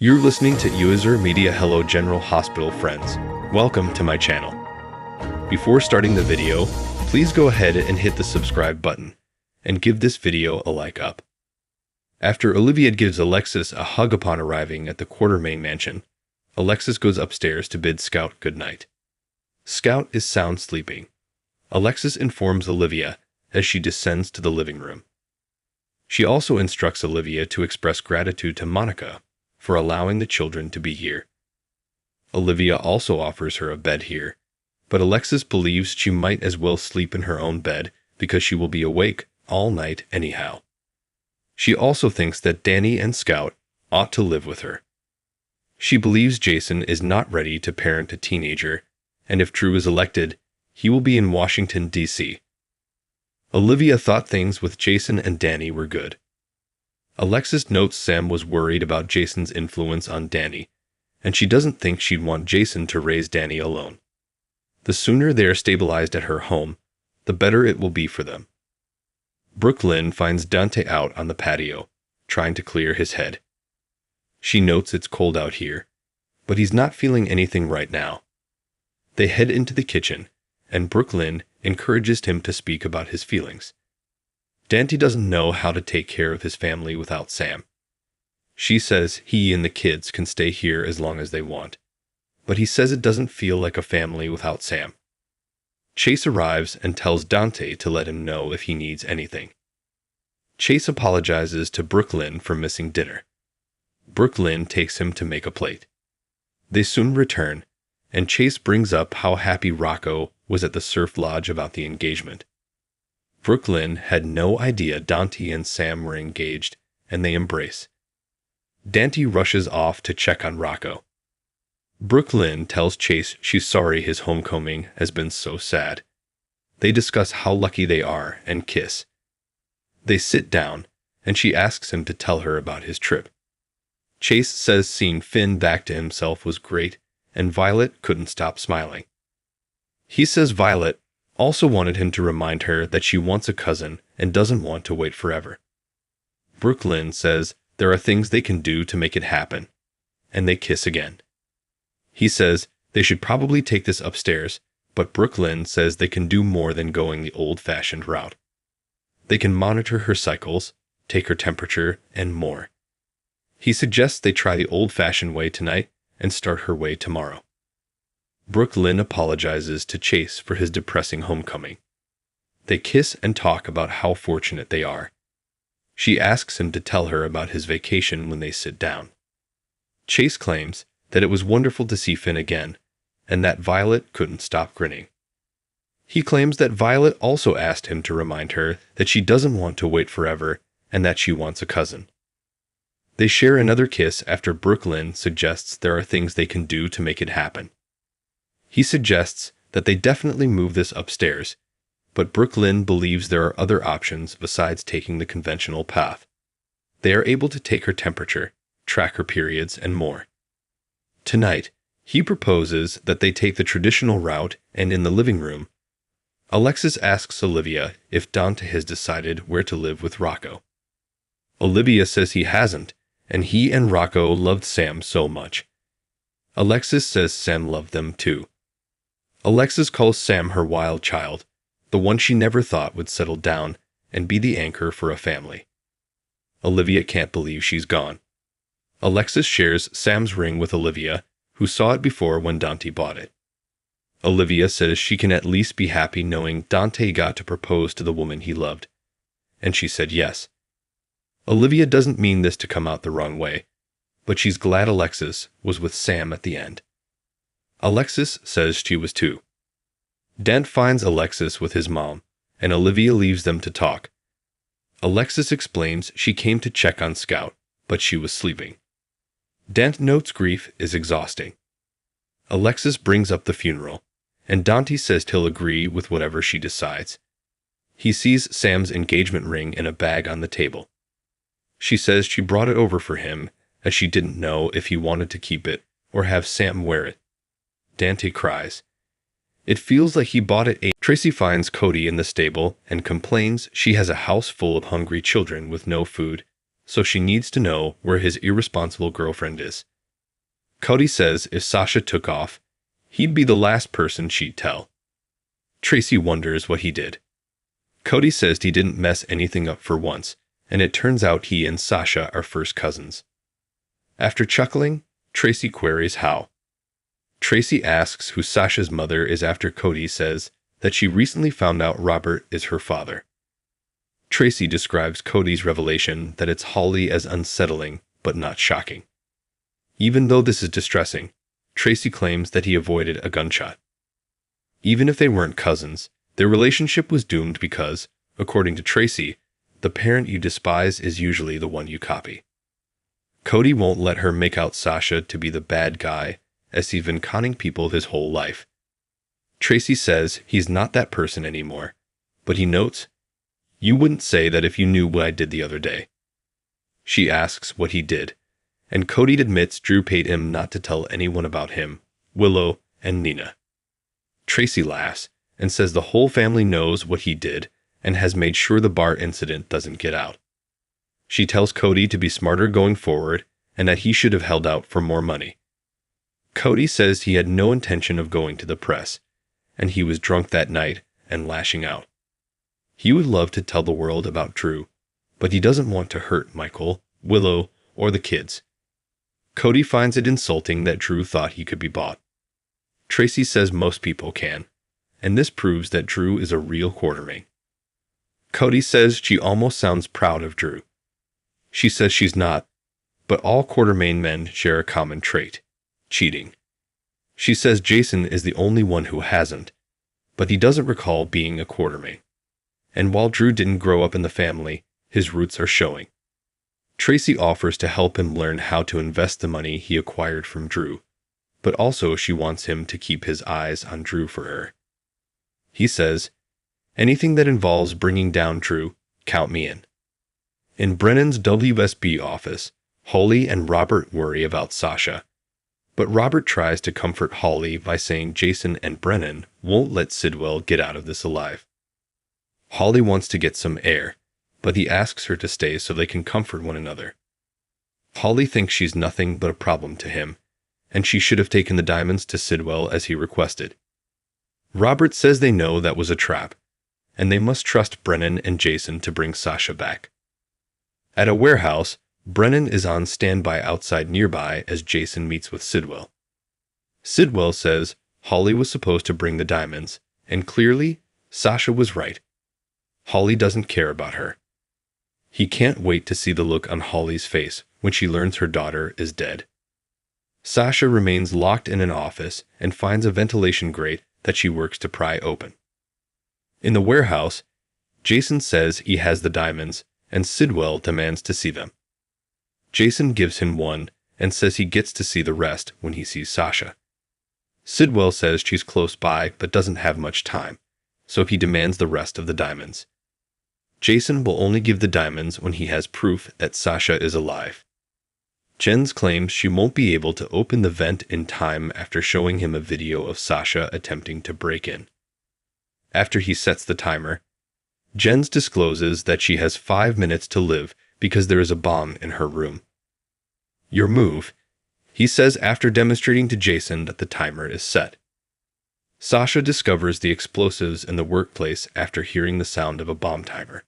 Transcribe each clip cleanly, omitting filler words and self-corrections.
You're listening to User Media. Hello General Hospital friends. Welcome to my channel. Before starting the video, please go ahead and hit the subscribe button and give this video a like up. After Olivia gives Alexis a hug upon arriving at the Quartermain mansion, Alexis goes upstairs to bid Scout goodnight. Scout is sound sleeping. Alexis informs Olivia as she descends to the living room. She also instructs Olivia to express gratitude to Monica for allowing the children to be here. Olivia also offers her a bed here, but Alexis believes she might as well sleep in her own bed because she will be awake all night anyhow. She also thinks that Danny and Scout ought to live with her. She believes Jason is not ready to parent a teenager, and if Drew is elected, he will be in Washington, D.C. Olivia thought things with Jason and Danny were good. Alexis notes Sam was worried about Jason's influence on Danny, and she doesn't think she'd want Jason to raise Danny alone. The sooner they are stabilized at her home, the better it will be for them. Brooklyn finds Dante out on the patio, trying to clear his head. She notes it's cold out here, but he's not feeling anything right now. They head into the kitchen, and Brooklyn encourages him to speak about his feelings. Dante doesn't know how to take care of his family without Sam. She says he and the kids can stay here as long as they want, but he says it doesn't feel like a family without Sam. Chase arrives and tells Dante to let him know if he needs anything. Chase apologizes to Brooklyn for missing dinner. Brooklyn takes him to make a plate. They soon return, and Chase brings up how happy Rocco was at the surf lodge about the engagement. Brooklyn had no idea Dante and Sam were engaged, and they embrace. Dante rushes off to check on Rocco. Brooklyn tells Chase she's sorry his homecoming has been so sad. They discuss how lucky they are and kiss. They sit down, and she asks him to tell her about his trip. Chase says seeing Finn back to himself was great, and Violet couldn't stop smiling. He says Violet also wanted him to remind her that she wants a cousin and doesn't want to wait forever. Brooklyn says there are things they can do to make it happen, and they kiss again. He says they should probably take this upstairs, but Brooklyn says they can do more than going the old-fashioned route. They can monitor her cycles, take her temperature, and more. He suggests they try the old-fashioned way tonight and start her way tomorrow. Brooklyn apologizes to Chase for his depressing homecoming. They kiss and talk about how fortunate they are. She asks him to tell her about his vacation when they sit down. Chase claims that it was wonderful to see Finn again, and that Violet couldn't stop grinning. He claims that Violet also asked him to remind her that she doesn't want to wait forever and that she wants a cousin. They share another kiss after Brooklyn suggests there are things they can do to make it happen. He suggests that they definitely move this upstairs, but Brooklyn believes there are other options besides taking the conventional path. They are able to take her temperature, track her periods, and more. Tonight, he proposes that they take the traditional route, and in the living room, Alexis asks Olivia if Dante has decided where to live with Rocco. Olivia says he hasn't, and he and Rocco loved Sam so much. Alexis says Sam loved them too. Alexis calls Sam her wild child, the one she never thought would settle down and be the anchor for a family. Olivia can't believe she's gone. Alexis shares Sam's ring with Olivia, who saw it before when Dante bought it. Olivia says she can at least be happy knowing Dante got to propose to the woman he loved, and she said yes. Olivia doesn't mean this to come out the wrong way, but she's glad Alexis was with Sam at the end. Alexis says she was too. Dent finds Alexis with his mom, and Olivia leaves them to talk. Alexis explains she came to check on Scout, but she was sleeping. Dent notes grief is exhausting. Alexis brings up the funeral, and Dante says he'll agree with whatever she decides. He sees Sam's engagement ring in a bag on the table. She says she brought it over for him as she didn't know if he wanted to keep it or have Sam wear it. Dante cries. It feels like he bought it. Tracy finds Cody in the stable and complains she has a house full of hungry children with no food, so she needs to know where his irresponsible girlfriend is. Cody says if Sasha took off, he'd be the last person she'd tell. Tracy wonders what he did. Cody says he didn't mess anything up for once, and it turns out he and Sasha are first cousins. After chuckling, Tracy queries how. Tracy asks who Sasha's mother is after Cody says that she recently found out Robert is her father. Tracy describes Cody's revelation that it's Holly as unsettling but not shocking. Even though this is distressing, Tracy claims that he avoided a gunshot. Even if they weren't cousins, their relationship was doomed because, according to Tracy, the parent you despise is usually the one you copy. Cody won't let her make out Sasha to be the bad guy, as he's been conning people his whole life. Tracy says he's not that person anymore, but he notes, "You wouldn't say that if you knew what I did the other day." She asks what he did, and Cody admits Drew paid him not to tell anyone about him, Willow, and Nina. Tracy laughs and says the whole family knows what he did and has made sure the bar incident doesn't get out. She tells Cody to be smarter going forward and that he should have held out for more money. Cody says he had no intention of going to the press, and he was drunk that night and lashing out. He would love to tell the world about Drew, but he doesn't want to hurt Michael, Willow, or the kids. Cody finds it insulting that Drew thought he could be bought. Tracy says most people can, and this proves that Drew is a real Quartermain. Cody says she almost sounds proud of Drew. She says she's not, but all Quartermain men share a common trait: cheating. She says Jason is the only one who hasn't, but he doesn't recall being a Quartermain. And while Drew didn't grow up in the family, his roots are showing. Tracy offers to help him learn how to invest the money he acquired from Drew, but also she wants him to keep his eyes on Drew for her. He says, "Anything that involves bringing down Drew, count me in." In Brennan's WSB office, Holly and Robert worry about Sasha, but Robert tries to comfort Holly by saying Jason and Brennan won't let Sidwell get out of this alive. Holly wants to get some air, but he asks her to stay so they can comfort one another. Holly thinks she's nothing but a problem to him, and she should have taken the diamonds to Sidwell as he requested. Robert says they know that was a trap, and they must trust Brennan and Jason to bring Sasha back. At a warehouse, Brennan is on standby outside nearby as Jason meets with Sidwell. Sidwell says Holly was supposed to bring the diamonds, and clearly, Sasha was right. Holly doesn't care about her. He can't wait to see the look on Holly's face when she learns her daughter is dead. Sasha remains locked in an office and finds a ventilation grate that she works to pry open. In the warehouse, Jason says he has the diamonds, and Sidwell demands to see them. Jason gives him one and says he gets to see the rest when he sees Sasha. Sidwell says she's close by but doesn't have much time, so he demands the rest of the diamonds. Jason will only give the diamonds when he has proof that Sasha is alive. Jens claims she won't be able to open the vent in time after showing him a video of Sasha attempting to break in. After he sets the timer, Jens discloses that she has 5 minutes to live because there is a bomb in her room. "Your move," he says after demonstrating to Jason that the timer is set. Sasha discovers the explosives in the workplace after hearing the sound of a bomb timer.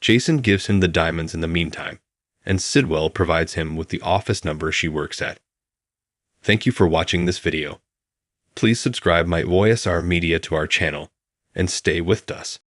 Jason gives him the diamonds in the meantime, and Sidwell provides him with the office number she works at. Thank you for watching this video. Please subscribe my OSR Media to our channel, and stay with us.